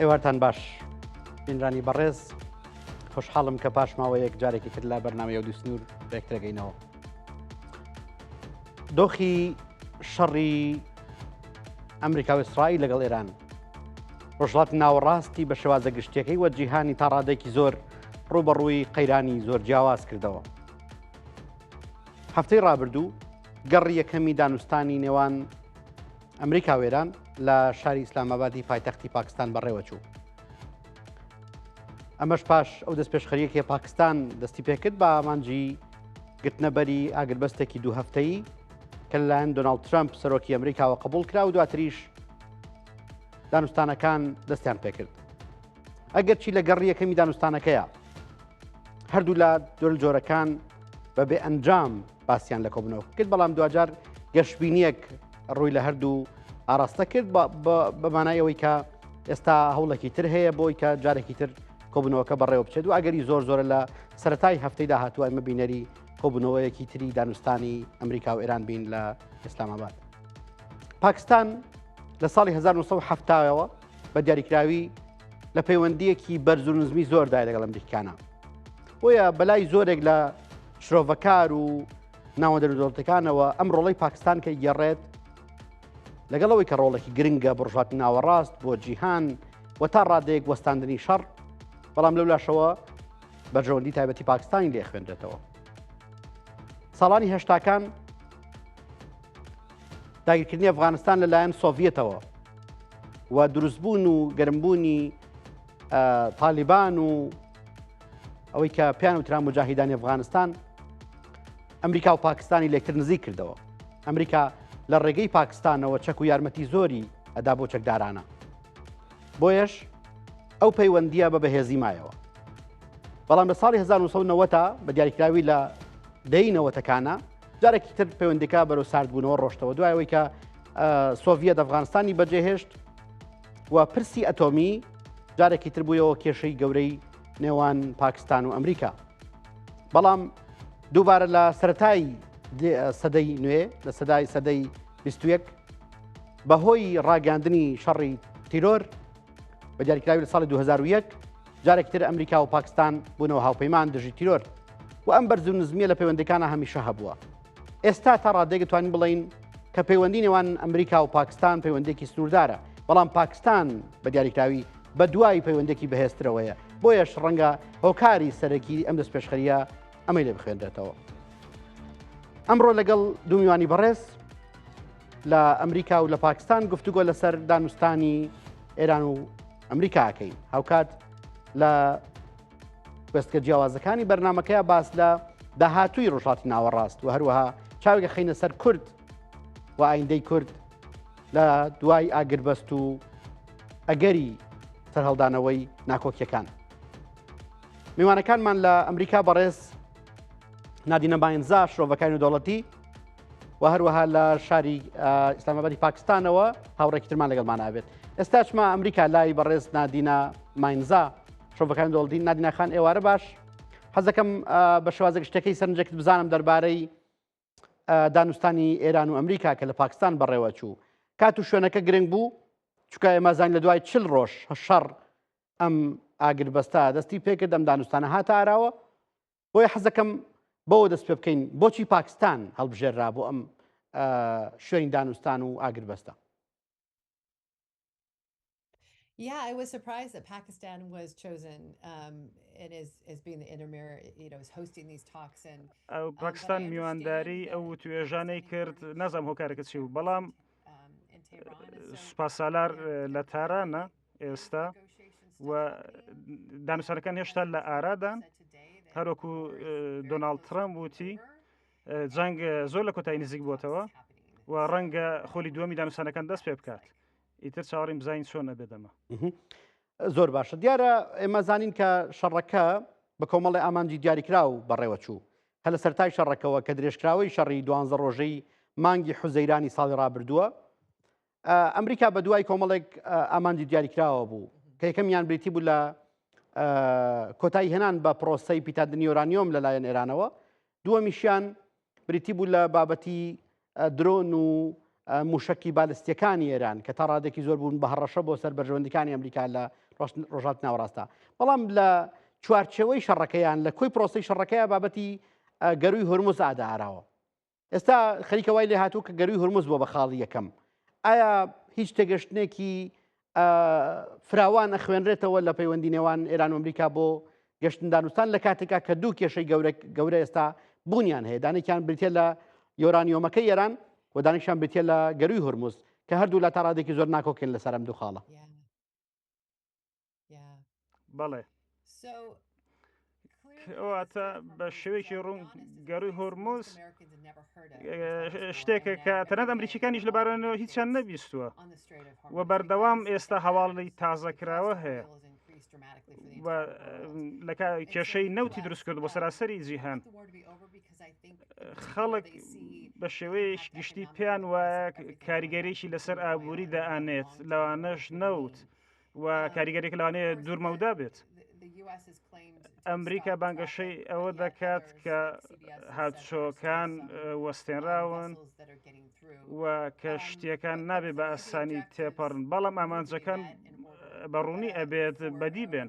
ئێوارتان باش بینرانی بەڕێز خۆشحاڵم کە پاش ماوەیەک جارێکی کرد لە بەرنامەی ئەودی سنوور بێکترەگەینەوە. دۆخی شەڕی ئەمریکا و ئیسرائیل لەگەڵ ئێران ڕۆژهەڵاتی ناوەڕاستی بە شێوازە گشتیەکەی وە جیهانی تا ڕادێکی زۆر ڕوبەڕووی قەیرانی زۆر جیاواز کردەوە. هەفتەی ڕابردوو گەڕی یەکەمی دانوستانی نێوان ئەمریکا و ئێران لە شاری ئیسلامابادی پایتەختی پاکستان بەڕێوەچوو. ئەمەش پاش ئەو دەست پێشخەریەکێ پاکستان دەستی پێکرد بە ئامانجی گرتنەبەری ئاگربەستێکی دوو هەفتەیی کە لەلایەن دۆناڵد ترامپ سەرۆکی ئەمریکاوە قبول کرا و دواتریش دانوستانەکان دەستیان پێکرد. ئەگەرچی لە گەڕی یەکەمی دانوستانەکەیە هەردوو لە جۆرەکان بەبێ ئەنجام باسییان لە کۆبنەوە کرد، بەڵام دوجار گەشتبینیەک ڕووی لە هەردوو ئاراستە کرد بەمانایەوەی کە ئێستا هەوڵێکی تر هەیە بۆی کە جارێکی تر کۆبنەوەکە بەڕێوە بچێت و ئەگەری زۆرە لە سەرەتای هەفتەی داهاتوو ئەمە بینەری کۆبنەوەیەکی تری دانوستانی ئەمریکا و ئێران بین لە ئیسلاماباد. پاکستان لە ساڵی 1970ەوە بە دیاریکراوی لە پەیوەندیەکی بەرز و نزمی زۆردای لەگەڵ ئەمریکانە. بۆیە بەلای زۆرێک لە شرۆڤەکار و ناوەندە دەوڵەتەکانەوە ئەم ڕۆڵەی پاکستان کە گێڕێت لەگەڵەوەی کە ڕۆڵێکی گرنگە بۆ ڕۆژهاتی ناوەڕاست بۆ جیهان و تا ڕادەیەک وەستاندنی شەڕ، بەڵام لەو لاشەوە بەرژەوەندی تایبەتی پاکستانی لێ خوێندرێتەوە. ساڵانی هێشتاکان داگیرکردنی ئەفغانستان لەلایەن سۆڤیەتەوە و دروستبوون و گەرمبوونی تالیبان و ئەوەی کە پیان وترا مجاهیدانی ئەفغانستان ئەمریکا و پاکستانی لێکتر نزیک کردەوە. ئەمریکا لە ڕێگەی پاکستانەوە چەک و یارمەتی زۆری ئەدا بۆ چەکدارانە، بۆیەش ئەو پەیوەندیە بە بەهێزی مایەوە. بەڵام لە ساڵی 1990 بە دیاریکراوی لە دەینەوەتەکانە جارێکی تر پەیوەندیەکە بەرەو ساردبوونەوە ڕۆشتەوە، دوایەوەی کە سۆڤیەت ئەفغانستانی بەجێهێشت و پرسی ئەتۆمی جارێکی تر بوویەوە کێشەی گەورەی نێوان پاکستان و ئەمریکا. بەڵام دووبارە لە سەرەتای سەدەی نوێ لە سەدەی 21 بەهۆی ڕاگەاندنی شەڕی تیرۆر بە دیاریکراوی لە ساڵی 2001 جارێکی تر ئەمریکا و پاکستان بوونەوە هاوپەیمان دژی تیرۆر و ئەم بەرز و نزمیە لە پەیوەندەکانە هەمیشە هەبووە. ئێستا تا ڕادەیەک دەتوانین بڵین کە پەیوەندی نێوان ئەمریکا و پاکستان پەیوەندێکی سنووردارە، بەڵام پاکستان بە دیاریکراوی بە دوای پەیوەندێکی بەهێزترەوەیە، بۆیەش ڕەنگە هۆکاری سەرەکی ئەم دەست پێشخەریە ئەمەی لێ بخوێندرێتەوە. ئەمڕۆ لەگەڵ دوو میوانی بەڕێز لە ئەمریکا و لە پاکستان گفتوگۆ لەسەر دانوستانی ئێران و ئەمریکاکەین. هاوکات لە وەستگە جیاوازەکانی بەرنمەکەیە باس لە داهاتووی ڕۆژهاتی ناوەڕاست و هەروەها چاوێکە خینە سەر کورد و ئایندەی کورد لە دوای ئاگربەست و ئەگەری سەرهەڵدانەوەی ناکۆکیەکان. میوانەکانمان لە ئەمریکا بەڕێز نادینە باینزا شرۆڤەکانی دەوڵەتی و هەروەها لە شاری ئیسلامابادی پاکستانەوە هاوڕێکی ترمان لەگەڵمان ئابێت. ئێستا چما ئەمریکا لای بەڕێز نادینە ماینزا شرۆڤەکانی دەوڵەتی. نادینەخان ئێوارە باش، حەز دەکەم بە شێوازە گشتەکەی سەرنجێکت بزانم دەربارەی دانوستانی ئێران و ئەمریکا کە لە پاکستان بەڕێوە چوو. کات و شوێنەکە گرنگ بوو چونکە ئێمە زانین لە دوای 40 ڕۆژ شەڕ ئەم ئاگربەستە دەستی پێکرد، ئەم دانوستانە هاتە ئاراوە. بۆیە حەز دەکەم بەوە دەست پێ بکەین بۆچی پاکستان هەڵبژێرا بۆ ئەم شوێنی دانوستان و ئاگربەستە. Yeah, I was surprised that Pakistan was chosen and is being the intermediary, is hosting these talks. And پاکستان میوانداری ئەو توێژانەی کرد، نەزانم هۆکارێکە چی بوو، بەڵام سوپاسسالار لە تارانە ئێستا و دانوستانەکان هێشتا لە ئارادان. هەروەکو دۆناڵد ترامپ وتی جەنگ زۆر لە کۆتایی نزیک بووتەوە و ڕەنگە خۆلی دووەمی دانوستانەکان دەست پێ بکات. ئیتر چاوەڕیم بزانین چۆن ئەبێدەمە. زۆر باشە. دیارە ئێمە زانین کە شەڕەکە بە کۆمەڵی ئامانجی دیاریکرا و بەڕێوە چوو. هە لە سەرتای شەڕەکەەوە کە درێژکراوەی شەڕی 12 ڕۆژەی مانگی حوزەیرانی ساڵی ڕابردووە، ئەمریکا بە دوای کۆمەڵێک ئامانجی دیاریکراوە بوو کە یەکەمیان بریتی بوو لە کۆتایی هێنان بە پرۆسەی پیتادنی یۆرانیۆم لەلایەن ئێرانەوە، دووەمیشیان بریتی بوو لە بابەتی درۆن و موشکی بالستیەکانی ئێران کە تا ڕادێکی زۆر بوون بە هەڕەشە بۆ سەر بەرژەوەندەکانی ئەمریکا لە ڕۆژهات ناوەڕاستە. بەڵام لە چوارچەوەی شەڕەکەیان لە کۆی پرۆسی شەڕەکەیە بابەتی گەروی هورمز ئاداراوە. ئێستا خەریکە وای لێ هاتوو کە گەروی هورمز بۆ بە خاڵی یەکەم. ئایا هیچ تێگەشتنێکی فراوان ئەخوێنرێتەوە لە پەیوەندی نێوان ئێران و ئەمریکا بۆ گەشتن دانوستان لە کاتێکا کە دوو کێشەی گەورە ئێستا بوونیان هەیە، دانێکیان بریتە لە یۆرانیۆمەکەی ئێران و دانیشان بێتە لە گەروی هورمز کە هەردوو لە تا ڕادێکی زۆر ناکۆکێن لەسەر ئەم دوو خاڵە. بەڵێ ئەواتە بە شێوەیەکی ڕوون گەروی هۆرمۆز شتێکە کە تەنەت ئەمریکیەکانیش لەبارانەوە هیچیان نەبیستووە و بەردەوام ئێستا هەواڵی تازەکراوە هەیە لە کێشەی نەوتی دروست کرد بۆ سەراسەری جیهان. خەڵک بە شێوەیەش گشتی پێیان وایە کاریگەریشی لەسەر ئابووری دەئانێت لەوانەش نەوت و کاریگەرێک لەوانەیە دوورمەودا بێت. ئەمریکا بانگەشەی ئەوە دەکات کە هاتوچۆکان وەستێنراون و کە شتیەکان نابێت بە ئاسانی تێپەڕن، بەڵام ئامانجەکان بەڕوونی ئەبێت بەدی بێن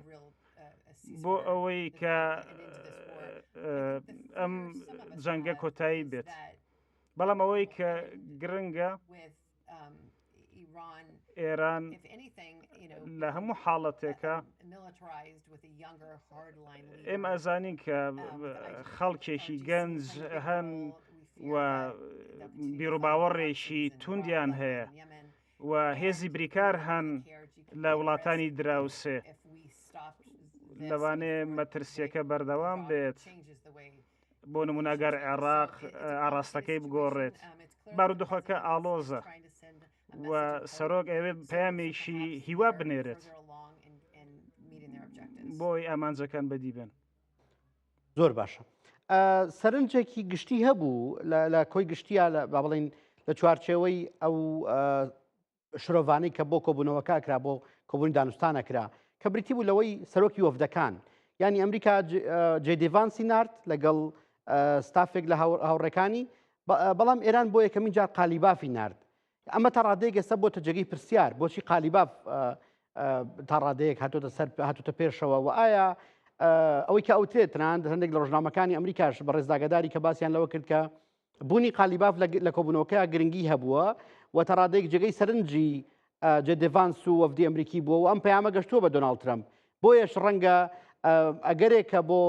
بۆ ئەوەی کە ئەم جەنگە کۆتایی بێت. بەڵام ئەوەی کە گرنگە ئێران لە هەموو حاڵەتێکە ئێمە ئەزانین کە خەڵکێکی گەنج هەن و بیرروباوەڕێکی توندیان هەیە و هێزی بریکار هەن لە وڵاتانی دراوسێ. لەوانەیە مەترسیەکە بەردەوام بێت بۆ نمونەگەر عێراق ئاراستەکەی بگۆڕێت. بارودۆخەکە ئاڵۆزە و سەرۆک ئەوێ پەیامێکی هیوا بنێرێت بۆی ئامانجەکان بەدی بن. زۆر باشە. سەرنجێکی گشتی هەبوو لە کۆی گشتیە با بڵین لە چوارچێوەی ئەو شرۆڤانەی کە بۆ کۆبوونەوەکە کرا بۆ کۆبوونی دانوستانەکرا کە بریتی بوو لەوەی سەرۆکی وەفدەکان، یعنی ئەمریکا جێدیڤانسی نارد لەگەڵ ستافێک لە هاوڕێکانی، بەڵام ئێران بۆ یەکەمین جار قالیبافی نارد. ئەمە تا ڕادەیەک ئێستا بۆتە جێگەی پرسیار بۆچی قالیباف تا ڕادەیەک هاتوتە پێشەوە و ئایا ئەوەی کە ئەوترێت تەنانەت هەندێک لە ڕۆژنامەکانی ئەمریکاش بە ڕێزداگەداری کە باسییان لەوە کرد کە بوونی قالیباف لە کۆبوونەوەکەیە گرنگی هەبووە و تا ڕادەیەک جێگەی سەرنجی جێدیڤانس و وەفدی ئەمریکی بووە و ئەم پەیامە گەشتووە بە دۆناڵد ترەمپ. بۆیەش ڕەنگە ئەگەرێکە بۆ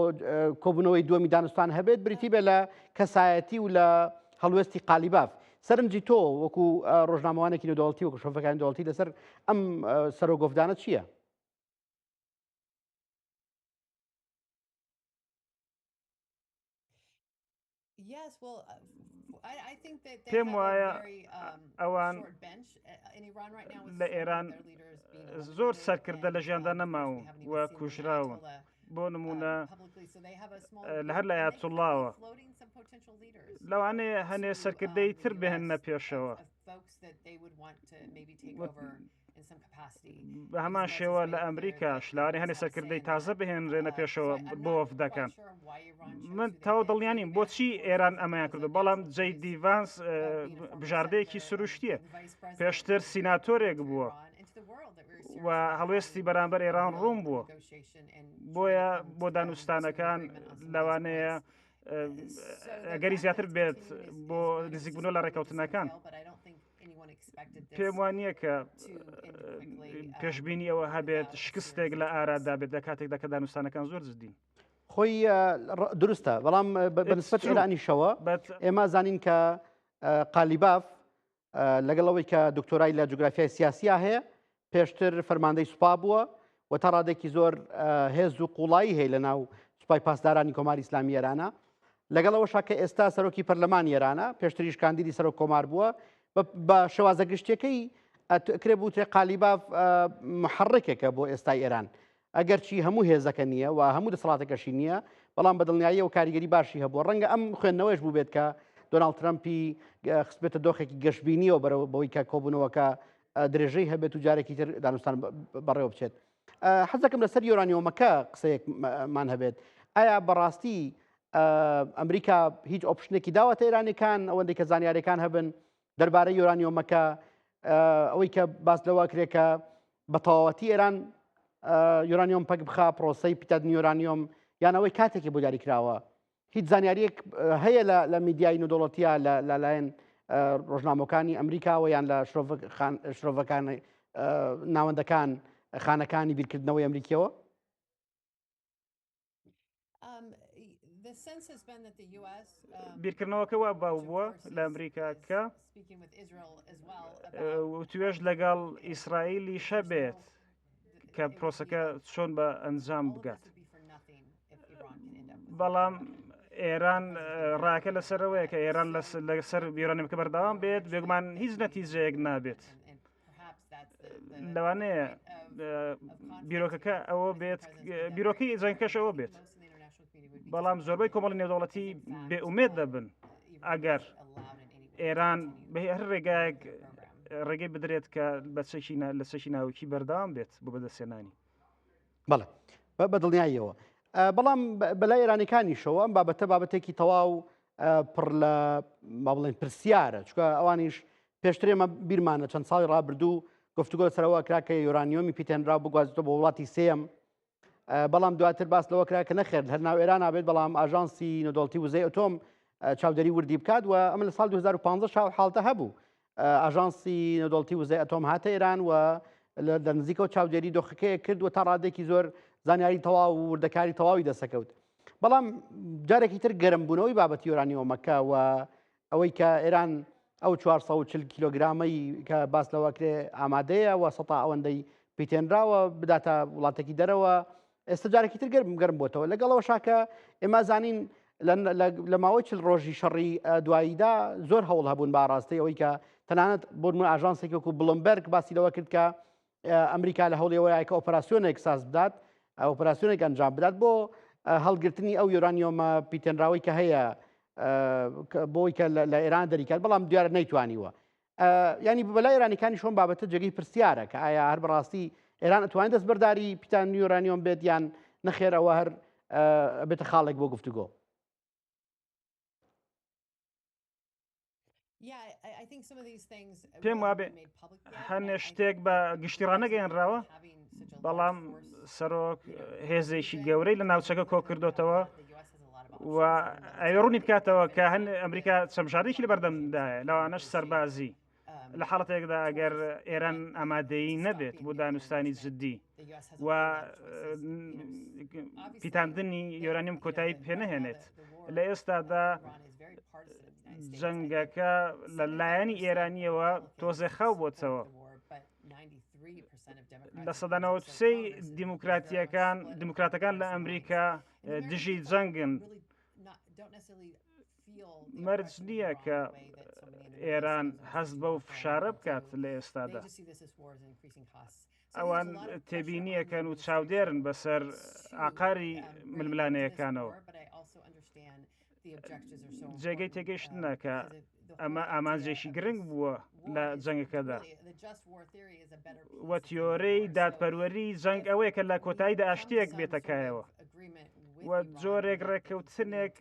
کۆبوونەوەی دووەمی دانوستان هەبێت بریتی بێ لە کەسایەتی و لە هەڵوێستی قالیباف. سەرنجی تۆ وەکو ڕۆژنامەوانێکی نێودەوڵەتی وەکو شۆفەکانی دەوڵەتی لەسەر ئەم سەرۆگۆڤدانە چییە؟ پێم وایە ئەوان لە ئێران زۆر سەرکردە لە ژیاندا نەماون و کوژراون. بۆ نمونە لە هەر لە ئایەتوڵڵاوە لەوانەیە هەنێ سەرکردەی تر بهێننە پێشەوە. بە هەمان شێوە لە ئەمریکاش لەوانەیە هەنێ سەرکردەی تازە بهێنرێنە پێشەوە بۆ وەفدەکان. من تاوە دڵنیانیم بۆچی ئێران ئەمەیان کردو، بەڵام جێدیڤانس بژاردەیەکی سروشتیە، پێشتر سیناتۆرێک بووە و هەڵوێستی بەرامبەر ئێران ڕوون بووە. بۆیە بۆ دانوستانەکان لەوانەیە ئەگەری زیاتر بێت بۆ نزیکبوونەوە لە ڕێکەوتنەکان. پێم وانییە کە پێشببینی ئەوە هەبێت شکستێک لە ئارادا بێت لە کاتێکدا کە دانوستانەکان زۆر جدین. خۆی دروستە، بەڵام بەنسبەت ئێرانیشەوە ئێمە زانین کە قالیباف لەگەڵەوەی کە دکتۆرای لە جوگرافیای سیاسیا هەیە پێشتر فەرماندەی سوپا بووە و تا ڕادێکی زۆر هێز و قوڵایی هەیە لە ناو سوپای پاسدارانی کۆماری ئیسلامی ئێرانە. لەگەڵەوەشا کە ئێستا سەرۆکی پەرلەمانی ئێرانە پێشتریش کاندیدی سەرۆک کۆمار بووە بە شێوازە گشتەکەی ئەکرێ بووتێ قالیباف محڕکێکە بۆ ئێستای ئێران، ئەگەرچی هەموو هێزەکە نییە و هەموو دەسەڵاتەکەشی نییە، بەڵام بەدڵنیایی و کاریگەری باشی هەبووە. ڕەنگە ئەم خوێندنەوەیش بوو بێت کە دۆناڵد ترەمپی خستبێتە دۆخێکی گەشتبینیەوە بەوەی کە کۆبوونەوەکە درێژەی هەبێت و جارێکی تر دانوستان بەڕێوە بچێت. حەزەکەم لەسەر یۆرانیۆمەکە قسەیەکمان هەبێت. ئایا بەڕاستی ئەمریکا هیچ ئۆپشنێکی داوەتە ئێرانیەکان ئەوەندەی کە زانیاریەکان هەبن دەربارەی یۆرانیۆمەکە ئەوەی کە باس لەوە کرێکە بە تەواوەتی ئێران یۆرانیۆم پەک بخا پرۆسەی پیتادنی یۆرانیۆم یان ئەوەی کاتێکی بۆ دیاری کراوە هیچ زانیاریەک هەیە لە میدیای نودۆڵەتیە لەلایەن ڕۆژنامەکانی ئەمریکاوە یان لە شرۆڤەکان ناوەندەکان خانەکانی بیرکردنەوەی ئەمریکیەوە؟ بیرکردنەوەکە وا باو بووە لە ئەمریکا کە توێش لەگەڵ ئیسرائیلی شەبێت کە پرۆسەکە چۆن بە ئەنجام بگات. بەڵام ئێران ڕاکە لەسەرەوەیە کە ئێران لەسەر بیرۆنیمەکە بەردەوام بێت بێگومان هیچ نەتیجەیەک نابێت. لەوانەیە بیرۆکەکە ئەوە بێت بیرۆکەی جەنگەکەش ئەوە بێت. بەڵام زۆربەی کۆمەڵی نێودەوڵەتی بێئومێد دەبن ئەگەر ئێران بە هەر ڕێگایەک ڕێگەی بدرێت کە لە چەکی ناوکی بەردەوام بێت بۆ بەدەستێنانی. بەڵێ بە دڵنیاییەوە. بەڵام بەلای ئێرانیەکانیشەوە ئەم بابەتە بابەتێکی تەواو پڕ لە با بڵێن پرسیارە، چونکە ئەوانیش پێشتر ئێمە بیرمانە چەند ساڵی ڕابردوو گفتوگۆ لەسەرەوە کرا کە یۆرانیۆمی پیتێنرا بگوازێتەوە بە وڵاتی سێم، بەڵام دواتر باس لەوە کرا کە نەخێر هەر ناو ئێران نابێت، بەڵام ئاژانسی نۆدۆڵەتی وزەی ئۆتۆم چاودێری وردی بکات و ئەمە لە ساڵ 2015 حاڵتە هەبوو. ئاژانسی نۆدۆڵەتی وزەی ئەتۆم هاتە ئێران و لە نزیکەوە چاودێری دۆخەکەیە کرد و تا ڕادێکی زۆر زانیاری تەواو و وردەکاری تەواوی دەسەکەوت. بەڵام جارێکی تر گەرمبوونەوەی بابەتی یۆرانیۆمەکە و ئەوەی کە ئێران ئەو 440 کیلۆگرامەی کە باس لەوە کرێ ئامادەیە و سەتا ئەوەندەی پیتێنراوە بداتە وڵاتێکی دەرەوە، ئێستا جارێکی تر گەرم بۆتەوە. لەگەڵەوە شاکە ئێمە زانین لە ماوەی چل ڕۆژی شەڕی دواییدا زۆر هەوڵ هەبوون باڕاستی ئەوەی کە تەنانەت بۆ ئاژانسێکی وەکو بڵمبەرگ باسی لەوە کرد کە ئەمریکا لە هەوڵەوەیە کە ئۆپەراسیۆنێک ساز بدات، ئۆپەراسیۆنێک ئەنجام بدات بۆ هەڵگرتنی ئەو یۆرانیۆمە پیتێنراوی کە هەیە بۆی کە لە ئێران دەریکات، بەڵام دیارە نەیتوانیوە. ینی بەلای ئێرانیەکانی شۆن بابەتە جێگەی پرسیارە کە ئایا هەر بەڕاستی ئێران ئەتوانێت دەستبەرداری پیتان یۆرانیۆم بێت یان نەخێرەوە هەر بێتە خاڵێک بۆ گفتوگۆ. پێم وابێ هەنێ شتێک بە گشتیڕانە گەیەنراوە، بەڵام سەرۆک هێزێکی گەورەی لە ناوچەکە کۆ کردوتەوە و ئەوێڕوونی بکاتەوە کە هەن ئەمریکا چەمژارێکی لە بەردەمدایە لەوانەش سەربازی لە حاڵەتێکدا ئەگەر ئێران ئامادەیی نەبێت بۆ دانوستانی جددی و پیتاندنی یۆرانیۆم کۆتایی پێنەهێنێت. لە ئێستادا جەنگەکە لە لایەنی ئێرانیەوە تۆزێ خەو بۆتەوە. لە سەدانەوە سەی دیموکراتەکان لە ئەمریکا دژی جەنگن. مەرج نییە کە ئێران هەست بەو فشارە بکات لە ئێستادا. ئەوان تێبینیەکەن و چاودێرن بەسەر ئاقاری ململانەیەکانەوە. جێگەی تێگەیشتنە کە ئەمە ئامانجێکی گرنگ بووە لە جەنگەکەدا وە تیۆرەی دادپەروەری جەنگ ئەوەیە کە لە کۆتاییدا ئاشتیەک بێتەکایەوە و جۆرێک ڕێککەوتنێک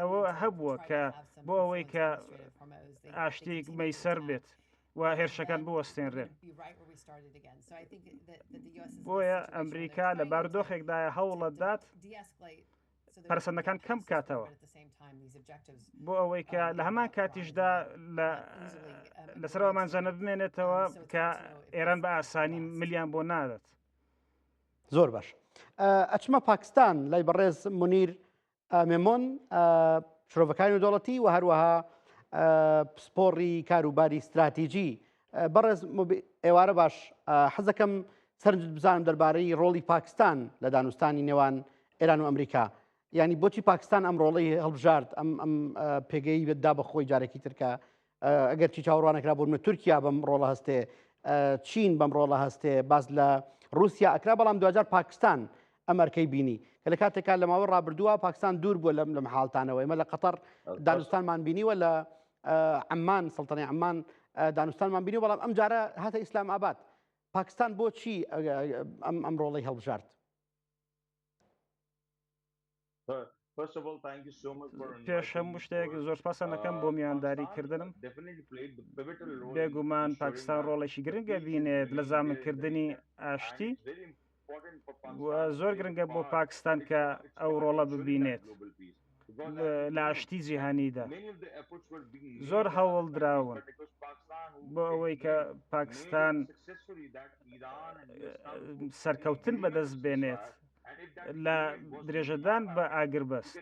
ئەوە هەبووە کە بۆ ئەوەی کە ئاشتێک مەیسەر بێت و هێرشەکان بوەستێنرێن. بۆیە ئەمریکا لە بارودۆخێکدایە هەوڵە دات پەرسەندەکان کەم بکاتەوە بۆ ئەوەی کە لە هەمان کاتیشدا لەسەرەوەمانجانە بمێنێتەوە کە ئێران بە ئاسانی ملیان بۆ نادات. زۆر باش. ئەچمە پاکستان لای بەڕێز مونیر مێمۆن شرۆڤەکانی دەوڵەتی و هەروەها پسپۆڕی کاروباری استراتیژی. بەڕێز ئێوارە باش حەزەکەم سەرنجت بزانم دەربارەی ڕۆڵی پاکستان لە دانوستانی نێوان ئێران و ئەمریکا. ینی بۆچی پاکستان ئەم ڕۆڵی هەڵبژارد ئەم پێگەی بدا بە خۆی جارێکی ترکە ئەگەر چی چاوەڕوانەکرا بۆ منە تورکیا بەم ڕۆڵە هەستێ، چین بەم ڕۆڵە هەستێ، باز لە رووسیا ئەکرا، بەڵام دوجار پاکستان ئەمەرکەی بینی کە لە کاتێکا لە ماوەی ڕابردووە پاکستان دوور بووە لەم حاڵتانەوە. ئێمە لە قەتەر دانوستانمان بینیوە، لە عەمان سەڵتەنەی عەمان دانوستانمان بینی، بەڵام ئەم جارە هاتە ئیسلام ئاباد. پاکستان بۆچی ئەم ڕۆڵەی هەڵبژارد؟ پێش هەموو شتێک زۆر سپاسەکەم بۆ میوانداریکردنم. بێگومان پاکستان ڕۆڵێکی گرنگە بینێت لە زامنکردنی ئاشتی و زۆر گرنگە بۆ پاکستان کە ئەو ڕۆڵە ببینێت لە ئاشتی جیهانیدا. زۆر هەوڵ دراون بۆ ئەوەی کە پاکستان سەرکەوتن بەدەست بێنێت لە درێژەدان بە ئاگربەست.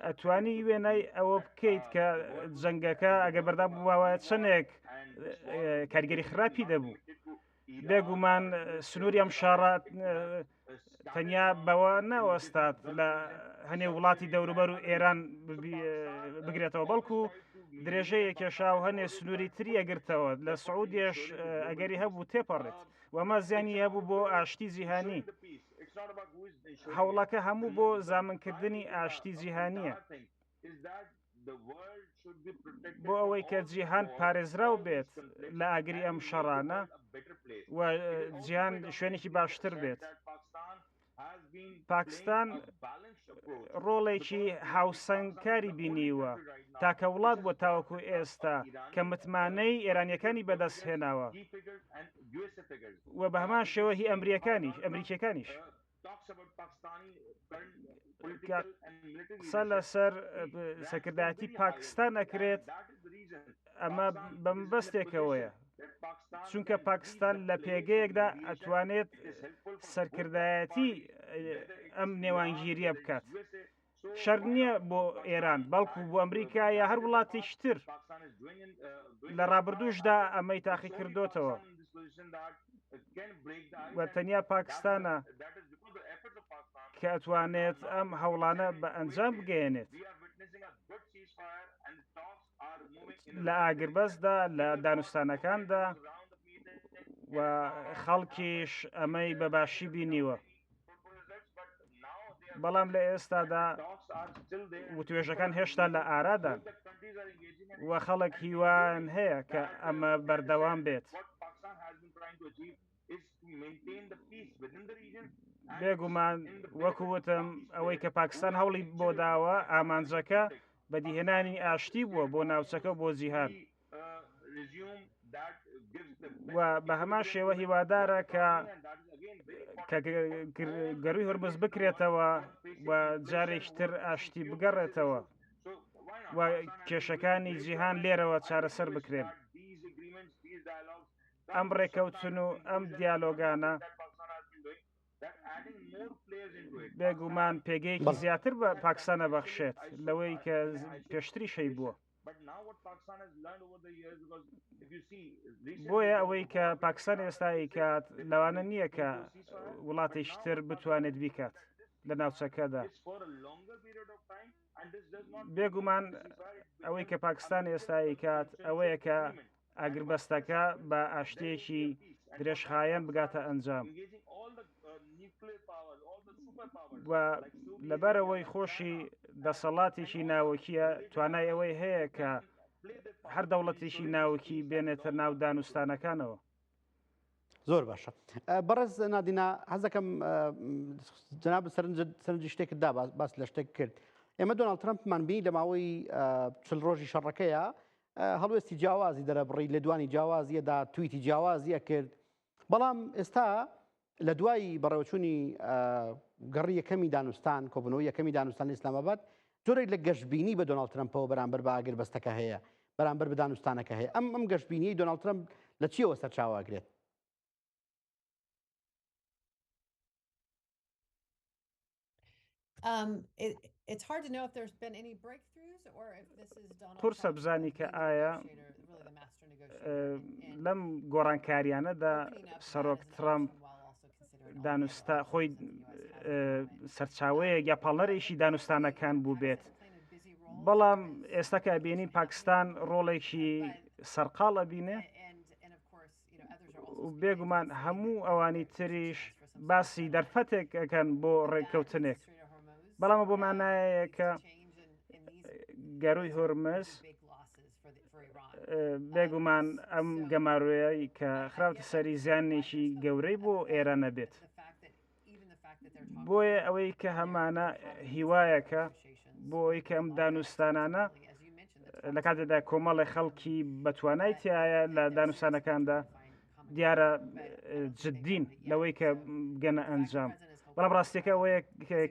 ئەتوانی وێنەی ئەوە بکەیت کە جەنگەکە ئەگەر بەردام بووایە چەندێک کارگەری خراپی دەبوو. بێگومان سنووری ئەم شارە تەنیا بەوە نەوەستات لە هەنێ وڵاتی دەوروبەر و ئێران بگرێتەوە، بەڵکو درێژەیە کێشا و هەنێ سنووری تری ئەگرتەوە لە سعودیش ئەگەری هەبوو تێپەڕێت وەمە زیانی هەبوو بۆ ئاشتی جیهانی. هەوڵەکە هەموو بۆ زامنکردنی ئاشتی جیهانیە بۆ ئەوەی کە جیهان پارێزراو بێت لە ئاگری ئەم شەڕانە و جیهان شوێنێکی باشتر بێت. پاکستان ڕۆڵێکی هاوسەنگکاری بینیوە تاکە وڵات بۆ تاوەکو ئێستا کە متمانەی ئێرانیەکانی بەدەستهێناوە و بە هەمان شێوە هی ئەمریکیەکانیش قسە لەسەر سەرکردایەتی پاکستان ئەکرێت. ئەمە بەمبەستێکەوەیە چونکە پاکستان لە پێگەیەکدا ئەتوانێت سەرکردایەتی ئەم نێوانگیریە بکات. شەر نییە بۆ ئێران بەڵکو بۆ ئەمریکا یا هەر وڵاتێکی تر لە ڕابردووشدا ئەمەی تاقی کردوتەوە و تەنیا پاکستانە کە ئەتوانێت ئەم هەوڵانە بە ئەنجام بگەێنێت لە ئاگربەستدا لە دانوستانەکاندا و خەڵکیش ئەمەی بەباشی بینیوە. بەڵام لە ئێستادا وتوێژەکان هێشتا لە ئارادان و خەڵک هیوان هەیە کە ئەمە بەردەوام بێت. بێگومان وەکووتم ئەوەی کە پاکستان هەوڵی بۆ داوە ئامانجەکە بەدیهێنانی ئاشتی بووە بۆ ناوچەکە بۆ جیهان و بە هەمان شێوە هیوادارە کە گەڕووی هورمز بکرێتەوە و جارێکی تر ئاشتی بگەڕێتەوە و کێشەکانی جیهان لێرەوە چارەسەر بکرێن. ئەم ڕێکەوتن و ئەم دیالۆگانە بێگومان پێگەیەکی زیاتر بە پاکستانە بەخشێت لەوەی کە پێشتری شەی بووە. بۆیە ئەوەی کە پاکستان ئێستایی کات لەوانە نییە کە وڵاتێکی تر بتوانێت بیکات لە ناوچەکەدا. بێگومان ئەوەی کە پاکستان ئێستایی کات ئەوەیە کە ئاگربەستەکە بە ئاشتێکی درێژخایەن بگاتە ئەنجام و لەبەرەوەی خۆشی دەسەڵاتێکی ناوەکیە توانای ئەوەی هەیە کە هەر دەوڵەتێکی ناوەکی بێنێتە ناو دانوستانەکانەوە. زۆر باشە. بەڕێز نادینا حەزەکەم جەناب سەرنجی شتێکت دا باس لە شتێک کرد. ئێمە دۆناڵد ترەمپمان بینی لە ماوەی 40 ڕۆژی شەڕەکەیە هەڵوێستی جیاوازی دەرەبڕی لە دوانی جیاوازیەدا تویتی جیاوازیە کرد. بەڵام ئێستا لە دوای بەڕێوەچوونی گەڕی یەکەمی دانوستان کۆبنەوەی یەکەمی دانوستان لە ئیسلامەباد جۆرێک لە گەشتبینی بە دۆناڵد ترەمپەوە بەرامبەر بە ئاگربەستەکە هەیە بەرامبەر بە دانوستانەکە هەیە. ئەم گەشتبینیی دۆناڵد ترەمپ لە چیەوە سەرچاواگرێت؟ It's hard to know if there's been any breakthroughs or if this is Donald پرسە بزانی کە ئایا لەم گۆڕانکاریانەدا سەرۆک ترەمپ دانوستا خۆی سەرچاوەیە یا پاڵەرێکی دانوستانەکان بوو بێت. بەڵام ئێستا کە بینی پاکستان ڕۆڵێکی سەرقاڵە بینێ و بێگومان هەموو ئەوانی تریش باسی دەرفەتێک ئەەکەن بۆ ڕێککەوتنێک. بەڵام بۆ مانایە کە گەڕووی هورمز بێگومان ئەم گەماروایی کە خراوتە سەری زیانێکی گەورەی بۆ ئێرە نەبێت. بۆیە ئەوەی کە هەمانە هیوایەکە بۆ ئەوەی کە ئەم دانوستانانە لە کاتێکدا کۆمەڵی خەڵکی بەتوانای تایە لە دانوستانەکاندا دیارە جددین لەوەی کە بگەنە ئەنجام. بەڵام ڕاستیەکە ئەوەیە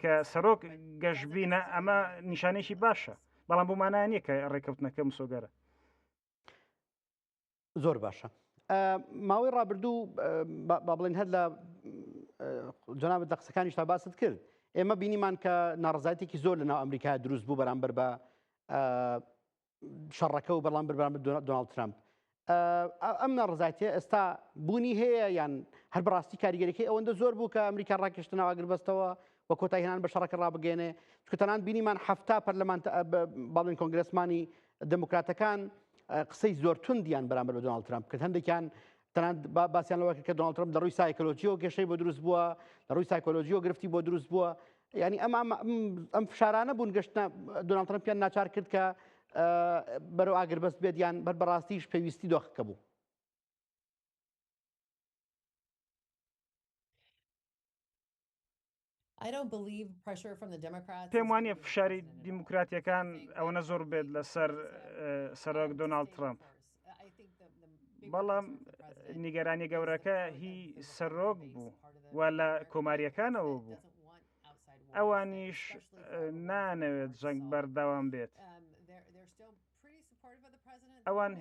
کە سەرۆک گەشتبینە ئەمە نیشانێکی باشە، بەڵام بۆمانە نییە کە ڕێکەوتنەکە مسۆگەرە. زۆر باشە. ماوەی ڕابردوو با بڵێن هەر لە جەنابەت لە قسەکانیش تا باست کرد. ئێمە بینیمان کە ناڕزایەتێکی زۆر لە ناو ئەمریکا دروست بوو بەرامبەر بە شەڕەکە و بەڵام بەرامبەر دۆناڵد ترامپ. ئەم ناڕزایەتیە ئێستا بوونی هەیە یان هەر بەڕاستی کاریگەریەکەی ئەوەندە زۆر بوو کە ئەمریکا ڕاکێشتنەوە ئاگربەستەوە وە کۆتایی هێنان بە شەڕەکە ڕابگەێنێ، چونکە تەنانەت بینیمان هەفتا پەرلەمان باڵێن کۆنگرسمانی دموکراتەکان قسەی زۆر توندیان بەرامبەر بە دۆناڵد ترامپ کرد. هەندێکیان تەنانەت باسییان لەوە کە دۆناڵد ترامپ لە ڕووی سایکۆلۆجیەوە گەشەی بۆ دروست بووە، لە ڕووی سایکۆلۆجیەوە گرفتی بۆ دروست بووە. ینی ئەم فشارانە بوون گەشتە دۆناڵد ترامپیان ناچار کرد کە بەرەو ئاگربەست بێت یان بەڕاستیش پێویستی دۆخەکە بوو. پێم وانە فشاری دیموکراتیەکان ئەوەنە زۆر بێت لەسەر سەرۆک دۆناڵد ترامپ. بەڵام نیگەرانی گەورەکە هی سەرۆک بوو و لە کۆماریەکانەوە بوو. ئەوانیش نانەوێت جەنگ بەردەوام بێت. ئەوان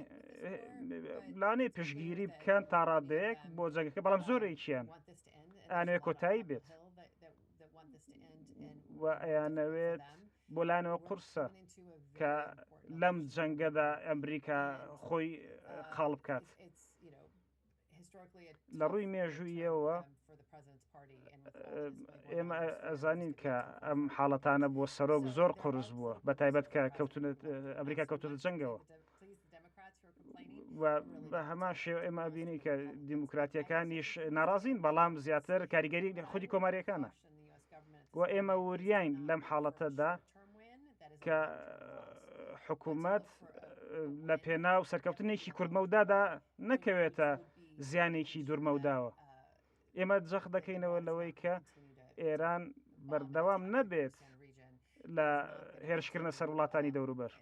لاانەیە پشگیری بکەن تا ڕادەیەک بۆ جەنگەکە، بەڵام زۆرێکیان ئەوێت کۆتایی بێت و ئەیانەوێت بۆ لایەنەوە قورسە کە لەم جەنگەدا ئەمریکا خۆی خاڵ بکات. لە ڕووی مێژوویەوە ئێمە ئەزانین کە ئەم حاڵەتانە بۆ سەرۆک زۆر قرس بووە، بە تایبەت کە ئەمریکا کەوتونە جەنگەوە و بە هەمان شێوە ئێمە بینی کە دیموکراتیەکانیش ناڕازین، بەڵام زیاتر کاریگەری خودی کۆماریەکانە و ئێمە وریاین لەم حاڵەتەدا کە حکوومەت لە پێناو سەرکەوتنێکی کورتمەودادا نەکەوێتە زیانێکی دوورمەوداوە. ئێمە جەخ دەکەینەوە لەوەی کە ئێران بەردەوام نەبێت لە هێرشکردنە سەر وڵاتانی دەوروبەر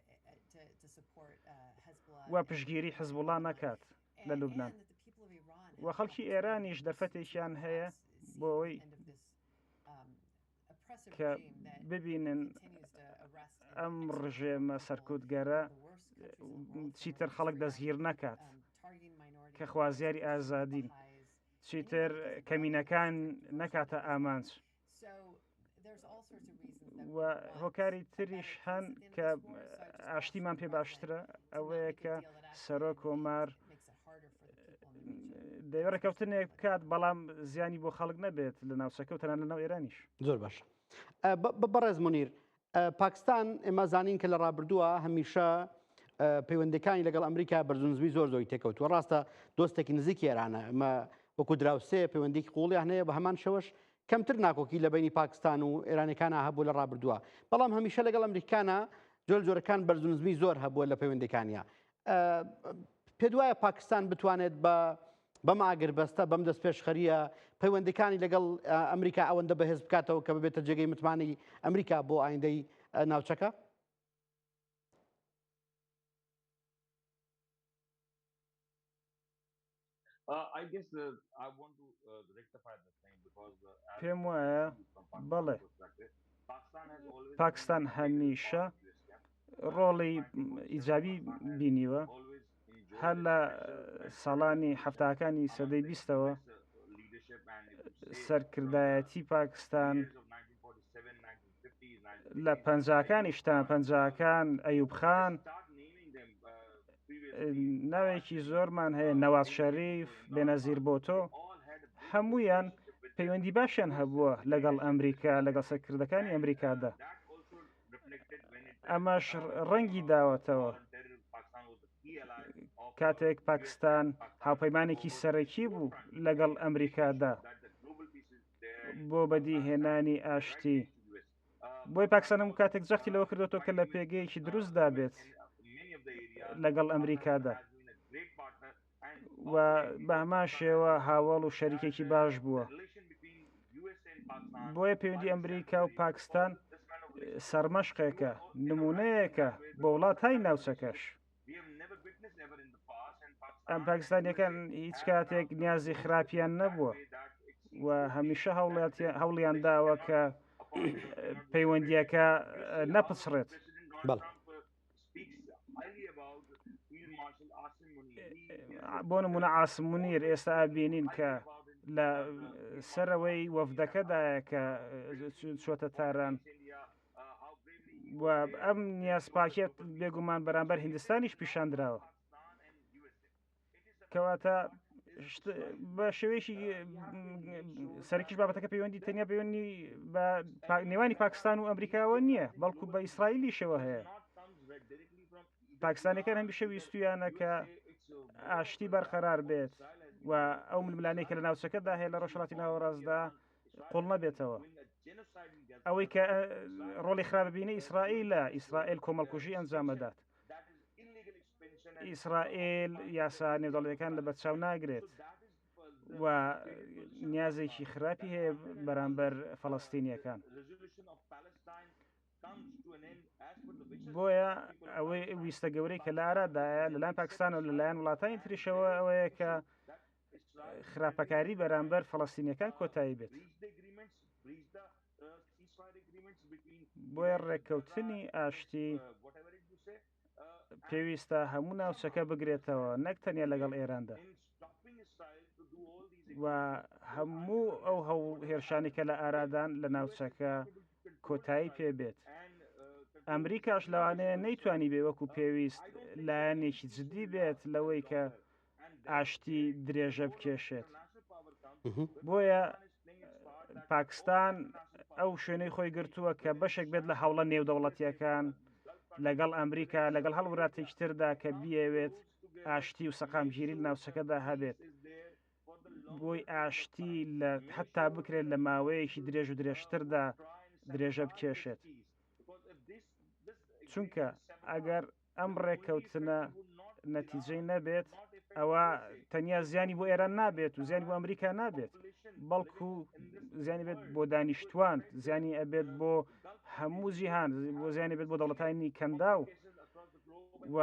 و پشگیری حزبوڵا نەکات لە لوبنان. و خەڵکی ئێرانیش دەرفەتێکیان هەیە بۆ ئەوەی کە ببینن ئەم ڕژێمە سەرکوتگەرە چیتر خەڵک دەستگیر نەکات کە خوازیاری ئازادین، چیتر کەمینەکان نەکاتە ئامانج. و هۆکاری تریش هەن کە ئاشتیمان پێ باشترە ئەوەیە کە سەرۆک کۆمار دەیوە ڕێکەوتنێک بکات، بەڵام زیانی بۆ خەڵک نەبێت لە ناوچەکە و تەنانە لەناو ئێرانیش. زۆر باش. بەڕێز مونیر، پاکستان ئێمە زانین کە لە ڕابردووە هەمیشە پەیوەندەکانی لەگەڵ ئەمریکا بەرزنزبی زۆر زۆری تێکەوتووە. ڕاستە دۆستێکی نزیکی ئێرانە، ئەمە وەکو دراوسێ پەیوەندێکی قوڵیان هەیە، بە هەمان شەوەش کەمتر ناکۆکی لە بینی پاکستان و ئێرانەکانە هەبوو لە ڕابردووە، بەڵام هەمیشە لەگەڵ ئەمریکانە جۆرەکان بەرزنزبی زۆر هەبووە لە پەیوەندەکانیە. پێ وایە پاکستان بتوانێت بەم ئاگربەستە بەم دەست پێشخەریە پەیوەندەکانی لەگەڵ ئەمریکا ئەوەندە بەهێز بکاتەوە کە ببێتە جێگەی متمانی ئەمریکا بۆ ئایندەی ناوچەکە؟ پێم وایە بەڵێ پاکستان هەمیشە ڕۆڵی ئیجابی بینیوە. هەر لە ساڵانی هەفتاکانی سەدەی بیستەوە سەرکردایەتی پاکستان لە پەنجاکانیشتان پەنجاکان ئەیوب خان ناوێکی زۆرمان هەیە، نەواز شەریف، بێنەزیر بۆتۆ، هەموویان پەیوەندی باشیان هەبووە لەگەڵ ئەمریکا، لەگەڵ سەرکردەکانی ئەمریکادا. ئەمەش ڕەنگی داوەتەوە کاتێک پاکستان هاوپەیمانێکی سەرەکی بوو لەگەڵ ئەمریکادا بۆ بەدیهێنانی ئاشتی. بۆی پاکستان هەموو کاتێک جەختی لەوە کردوەوە کە لە پێگەیەکی دروستدا بێت لەگەڵ ئەمریکادا و بە هەمان شێوە هاوڵ و شەریکێکی باش بووە. بۆیە پەیوەندی ئەمریکا و پاکستان سەرمەشقێکە نمونەیەکە بۆ وڵاتای ناوچەکەش. ئەم پاکستانیەکان هیچ کاتێک نیازی خراپیان نەبووە و هەمیشە هەوڵیان داوە کە پەیوەندیەکە نەپچڕێت. بۆ نمونە عاسم مونیر ئێستا ئابینین کە لە سەرەوەی وەفدەکەدایە کە چۆتە تاران و ئەم نیازپاکێت بێگومان بەرامبەر هیندستانیش پیشاندراوە، کەواتە بە شێوەیەکی سەرکیش بابەتەکە پەیوەندی تەنیا پەیوەندی بە نێوانی پاکستان و ئەمریکاوە نییە، بەڵکو بە ئیسرائیلیشەوە هەیە. پاکستانەکان هەمیشە ویستویانە کە ئاشتی بەرقەرار بێت و ئەو ململانەی کە لە ناوچەکەدا هەیە لە ڕۆژهەڵاتی ناوەڕاستدا قوڵ نەبێتەوە. ئەوەی کە ڕۆڵی خراپبینە ئیسرائیل کۆمەڵکوژی ئەنجامەدات. ئیسرائیل یاسا نێودەوڵەتیەکان لە بەرچاو ناگرێت و نیازێکی خراپی هەیە بەرامبەر فەڵەستینیەکان. بۆیە ئەوەی ویستە گەورەی کە لە ئارادایە لەلایەن پاکستان و لەلایەن وڵاتانی تریشەوە ئەوەیە کە خراپەکاری بەرامبەر فەڵەستینیەکان کۆتایی بێت. بۆیە ڕێککەوتنی ئاشتی پێویستە هەموو ناوچەکە بگرێتەوە، نەک تەنیا لەگەڵ ئێراندا و هەموو ئەو هێرشانی کە لە ئارادان لە ناوچەکە کۆتایی پێبێت. ئەمریکاش لەوانەیە نەیتوانی بێ وەکو پێویست لایەنێکی جدی بێت لەوەی کە ئاشتی درێژە بکێشێت. بۆیە پاکستان ئەو شوێنەی خۆی گرتووە کە بەشێک بێت لە هەوڵە نێودەوڵەتیەکان لەگەڵ ئەمریکا لەگەڵ هەڵوڵاتێکی تردا کە بیەوێت ئاشتی و سەقامگیری لە ناوچەکەدا هەبێت. بۆی ئاشتی لە حتا بکرێت لە ماوەیەکی درێژ و درێژتردا درێژە بکێشێت. چونکە ئەگەر ئەم ڕێککەوتنە نەتیجەی نەبێت ئەوە تەنیا زیانی بۆ ئێران نابێت و زیانی بۆ ئەمریکا نابێت، بەڵکو زیانی بێت بۆ دانیشتوان، زیانی ئەبێت بۆ هەموو جیهان، بۆ زیانی بێت بۆ دەوڵەتانی کەندا و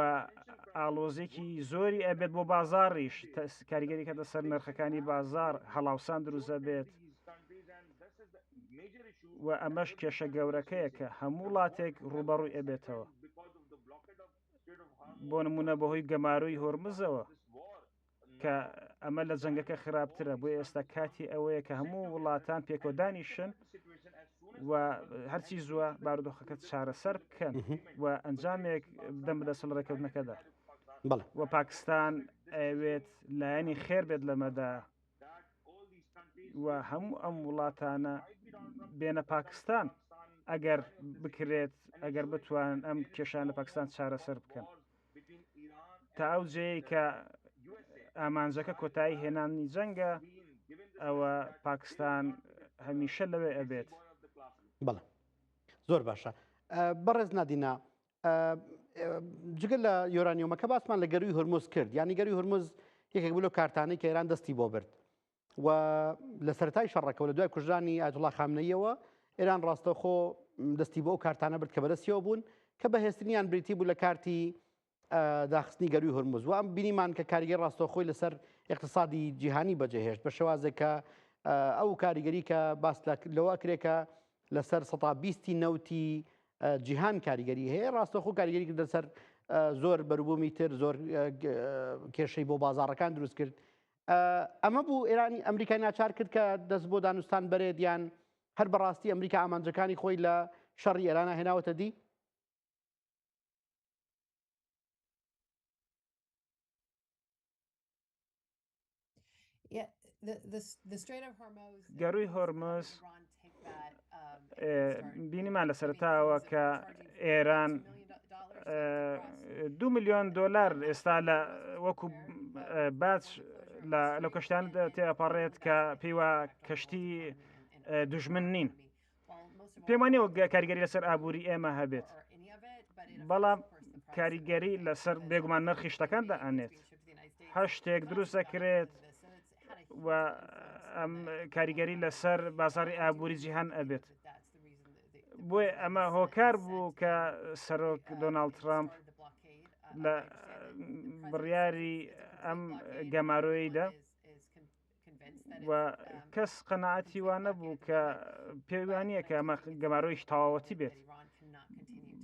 ئاڵۆزێکی زۆری ئەبێت بۆ بازاڕیش، کاریگەری کە دەسەر نرخەکانی بازار هەڵاوسان دروزە بێت و ئەمەش کێشە گەورەکەیە کە هەموو وڵاتێک ڕوبەڕووی ئەبێتەوە. بۆ نمونە بەهۆی گەماروی هۆرمزەوە کە ئەمە لە جەنگەکە خراپترە، بۆ ئێستا کاتی ئەوەیە کە هەموو وڵاتان پێکۆدانیشن و هەرچی زووە بارودۆخەکە چارەسەر بکەن و ئەنجامێک بدەم بدە سەڵ ڕێکەوتنەکەدا. و پاکستان ئەوێت لایەنی خێر بێت لەمەدا و هەموو ئەم وڵاتانە بێنە پاکستان ئەگەر بکرێت، ئەگەر بتوان ئەم کێشان لە پاکستان چارەسەر بکەن تا ئەو جێی کە ئامانجەکە کۆتایی هێنانی جەنگە ئەوە پاکستان هەمیشە لەوێ ئەبێت. بەڵێ زۆر باشە. بەڕێز نادینا، جگە لە یۆرانیۆمەکە باسمان لە گەروی هورموز کرد، یانی گەروی هورموز یەکێک بوو لە کارتانەی کە ئێران دەستی بۆ برد و لە سەرەتای شەڕەکە و لە دوای کوژرانی ئایەتوڵا خامنەییەوە ئێران ڕاستەوخۆ دەستی بۆ ئەو کارتانە برد کە بەدەستیەوە بوون کە بەهێزترینیان بریتی بوو لە کارتی داخستنی گەروی هورموز و ئەم بینیمان کە کاریگەر ڕاستەوخۆی لەسەر اقتصادی جیهانی بەجێهێشت بە شێوازێک کە ئەو کاریگەری کە باس لەوە کرێکە لەسەر 120 نەوتی جیهان کاریگەری هەیە، ڕاستەوخۆ کاریگەری کرد لەسەر زۆر بەروبوومی تر، زۆر کێشەی بۆ بازاڕەکان دروست کرد. ئەمە بوو ئێرانی ئەمریکای ناچار کرد کە دەست بۆ دانوستان بەرێت یان هەر بەڕاستی ئەمریکا ئامانجەکانی خۆی لە شەڕی ئێرانە هێناوەتە دی؟ گەروی هۆرمز بینیمان لە سەرتاوە کە ئێران 2 ملیۆن دۆلار ئێستا لە وەکو باچ لە کەشتان تێپەڕێت کە پێیوە کەشتی دوژمن نین. پێم وانیەوە کاریگەری لەسەر ئابووری ئێمە هەبێت، بەڵام کاریگەری لەسەر بێگومان نرخی شتەکان دەئەنێت، هەر شتێک دروست دەکرێت و ئەم کاریگەری لەسەر بازاری ئابووری جیهان ئەبێت. بۆیە ئەمە هۆکار بوو کە سەرۆک دۆناڵد ترامپ لە بڕیاری ئەم گەمارۆییدا و کەس قەنەعەتی وانە بوو کە پێوانییە کە ئەمە گەمارۆیش تەواوەتی بێت.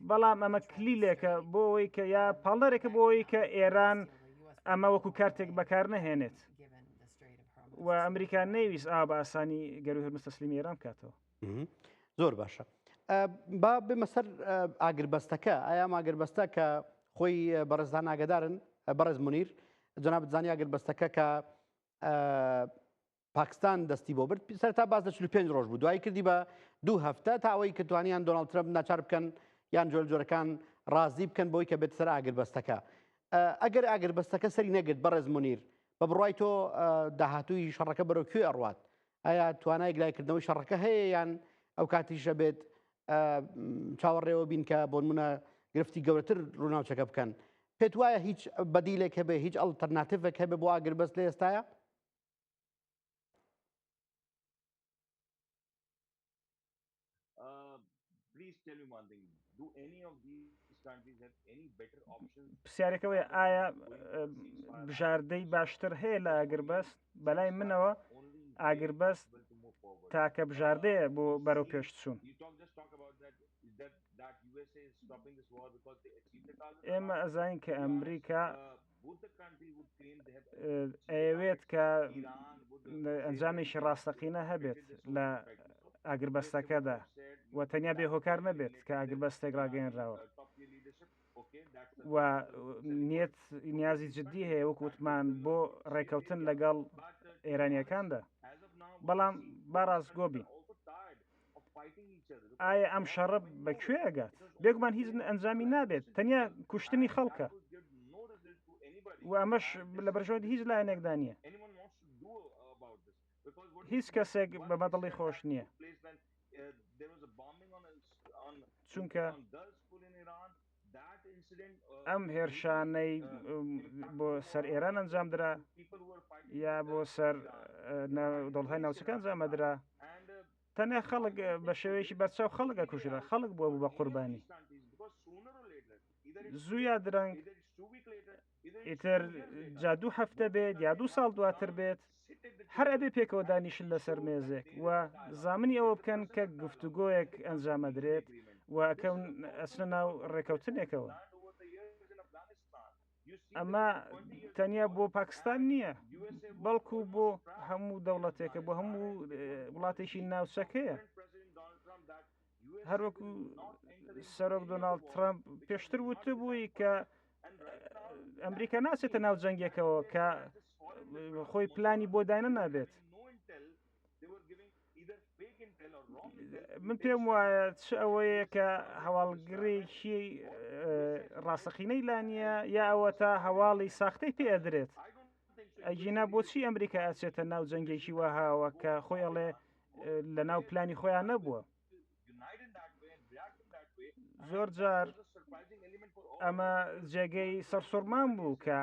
بەڵام ئەمە کلیلێکە بۆ ئەوەی کە یا پاڵدارێکە بۆ ئەوەی کە ئێران ئەمە وەکو کارتێک بەکار نەهێنێت و ئەمریکا نەیویست بە ئاسانی گەروی هەرمز تەسلیمی ئێران بکاتەوە. زۆر باشە. با بمە سەر ئاگربەستەکە ئایا ئاگربەستە کە خۆی بەڕێزدان ئاگدارن بەڕێز مونیر جەناب دزانی ئاگربەستەکە کە پاکستان دەستی بۆ برد سەرتا باز لە 45 ڕۆژ بوو دوای کردی بە 2 هەفتە تا ئەوەی کە توانیان دۆناڵد ترامپ ناچار بکەن یان جۆرەکان ڕازی بکەن بۆی کە بێت سەر ئاگربەستەکە. ئەگەر ئاگربەستەکە سەری نەگرت بەڕێز مونیر بە بڕای تۆ داهاتووی شەڕەکە بەرەو کوێ ئەڕوات؟ ئایا توانای گلایکردنەوەی شەڕەکە هەیە یان ئەو کاتیشە بێت چاوەڕێەوە بین کە بۆ نمونە گرفتی گەورەتر ڕووناوچەکە بکەن؟ پێت وایە هیچ بەدیلێک هەبێ هیچ ئەڵتەرناتیڤێک هەبێ بۆ ئاگربەست لە ئێستاە؟ پرسیارێکەوەی ئایا بژاردەی باشتر هەیە لە ئاگربەست؟ بەلای منەوە ئاگربەست تاکە بژاردەیە بۆ بەرەو پێشچوون. ئێمە ئەزانین کە ئەمریکا ئەوێت کە ئەنجامێکی ڕاستەقینە هەبێت لە ئاگربەستەکەدا و تەنیا بێهۆکار نەبێت کە ئاگربەستێک ڕاگەێنراوە و نیازی جددی هەیە وەکوتمان بۆ ڕێکەوتن لەگەڵ ئێرانیەکاندا. بەڵام باڕاستگۆ بین ئایا ئەم شەڕە بەکوێ ئەگات؟ بێگومان هیچ ئەنجامی نابێت تەنیا کوشتنی خەڵکە و ئەمەش لە بەرژەوەی هیچ لایەنێکدا نییە. هیچ کەسێک بە بەدڵی خۆش نییە چونکە ئەم هێرشانەی بۆ سەر ئێران ئەنجامدرا یا بۆ سەر دڵهای ناوچەکان ئەنجامەدرا تەنیا خەڵک بە شێوەیەکی بەرچاو خەڵکە کوژرا خەڵک بووە بوو بە قوربانی زوو یا درەنگ ئیتر جا 2 هەفتە بێت یا 2 ساڵ دواتر بێت هەر ئەبێ پێکەوە دانیشن لەسەر مێزێک و زامنی ئەوە بکەن کە گفتوگۆیەک ئەنجامەدرێت و ئەکەون ئەچنە ناو ڕێکەوتنێکەوە. ئەمە تەنیا بۆ پاکستان نییە بەڵکو بۆ هەموو دەوڵەتێکە بۆ هەموو وڵاتێکی ناوچەکەیە. هەروەکو سەرۆک دۆناڵد ترامپ پێشتر وتە بووی کە ئەمریکا ناچێتە ناو جەنگێکەوە کە خۆی پلانی بۆ داینە نابێت. من پێم وایە چ ئەوەیە کە هەواڵگرێکی ڕاستەقینەی لانیە یا ئەوە تا هەواڵی ساختەی پێ ئەدرێت. ئەجینا بۆچی ئەمریکا ئەچێتە ناو جەنگێکی وەهاوە کە خۆی ئەڵێ لە ناو پلانی خۆیان نەبووە. زۆر جار ئەمە جێگەی سەرسوڕمان بوو کە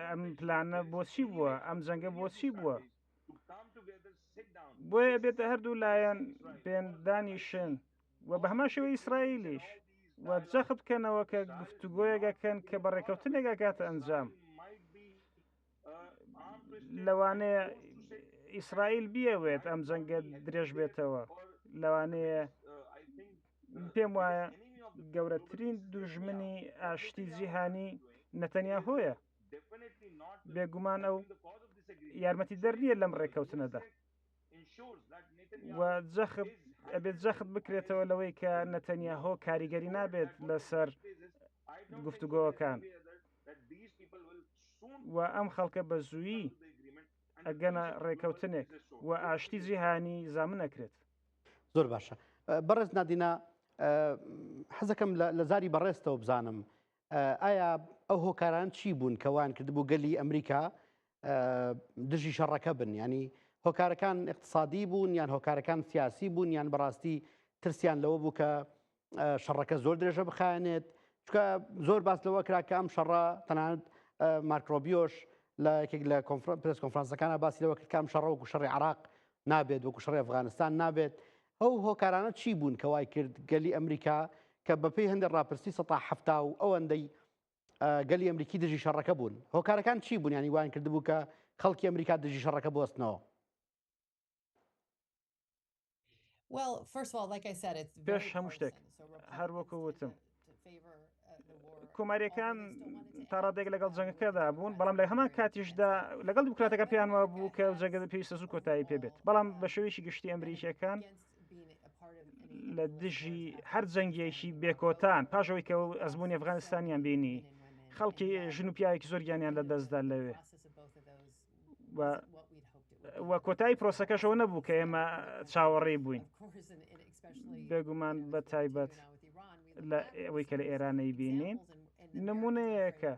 ئەم پلانە بۆچی بووە ئەم جەنگە بۆچی بووە. بۆیە بێتە هەردوو لایەن پێدانیشن و بە هەمان شێوەی ئیسرائیلیش و جەخت بکەنەوە کە گفتوگۆیەکەکەن کە بە ڕێکەوتنێکە کاتە ئەنجام. لەوانەیە ئیسرائیل بیەوێت ئەم جەنگە درێژ بێتەوە. لەوانەیە پێم وایە گەورەترین دوژمنی ئاشتی جیهانی نەتەنیاهۆیە. بێگومان ئەو یارمەتی دەرنیە لەم ڕێکەوتنەدا و ئەبێت جەخت بکرێتەوە لەوەی کە نەتەنیاهۆ کاریگەری نابێت لەسەر گفتوگۆەکان و ئەم خەڵکە بە زوویی ئەگەنە ڕێکەوتنێک و ئاشتی جیهانی زامن ئەکرێت. زۆر باشە. بەڕێز نادینە حەزەکەم لە زاری بەڕێستەوە بزانم ئایا ئەو هۆکاران چی بوون کەوان کردبوو گەلی ئەمریکا دژی شەڕەکە بن؟ ینی هۆکارەکان اقتصادی بوون یان هۆکارەکان سیاسی بوون یان بەڕاستی ترسیان لەوە بوو کە شەڕەکە زۆر درێژە بخایەنێت؟ چکە زۆر باس لەوە کرا کە ئەم شەڕە تەنانەت مارک ڕۆبیۆش لە یەکێک لە پرس کۆنفرانسەکانە باسی لەوە کرد کە ئەم شەڕە وەکو شەڕی عێراق نابێت وەکو شەڕی ئەفغانستان نابێت ئەو هۆکارانە چی بوون کە وای کرد گەلی ئەمریکا کە بەپێی هەندێک ڕاپرسی 1970 و ئەوەندەی گەلی ئەمریکی دژی شەڕەکە بوون هۆکارەکان چی بوون ینی وان کردبوو کە خەڵکی ئەمریکا دژی شەڕەکە بۆستنەوە پێش هەموو شتێک هەر وەکو وتم کۆماریەکان تا ڕادێک لەگەڵ جەنگەکەدا بوون بەڵام لە هەمان کاتیشدا لەگەڵ دیموکراتەکە پێیانوە بوو کە جەنگە پێویستە زوو کۆتایی پێبێت بەڵام بە شێوەیەکی گشتی ئەمریکیەکان لە دژی هەر جەنگێکی بێکۆتان پاشەوەی کە ئەزمموی ئەفغانستانیان بینی خەڵکی ژن و پیاوێکی زۆر گیانیان لە دەستدا لەوێ وە کۆتایی پرۆسەکەشەوە نەبوو کە ئێمە چاوەڕێی بووین بێگومان بە تایبەت لە ئەوەی کە لە ئێرانەی بینین نمونەیەکە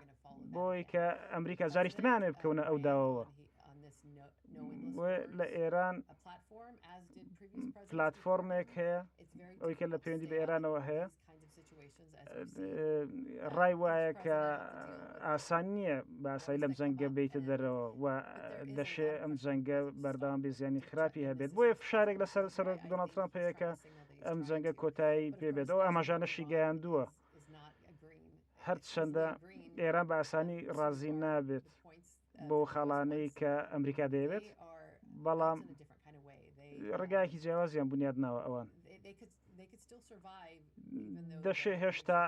بۆی کە ئەمریکا جاریشتنانێ بکەونە ئەو داوەوە لە ئێران پلاتفۆرمێک هەیە ئەوەی کە لە پەیوەندی بە ئێرانەوە هەیە ڕای وایە کە ئاسان نییە باسایی لەم جەنگە بیتە دەرەوە و دەشێ ئەم جەنگە بەردەوام بێ زیانی خراپی هەبێت بۆیە فشارێک لەسەر سەرۆک دۆناڵد ترامپ هەیە کە ئەم جەنگە کۆتایی پێبێت ئەو ئاماژانەشی گەیاندووە هەر چەندە ئێران بە ئاسانی ڕازی نابێت بۆ خاڵانەی کە ئەمریکا دەیەوێت بەڵام ڕێگایەکی جیاوازیان بنیادناوە ئەوان دەشێ هێشتا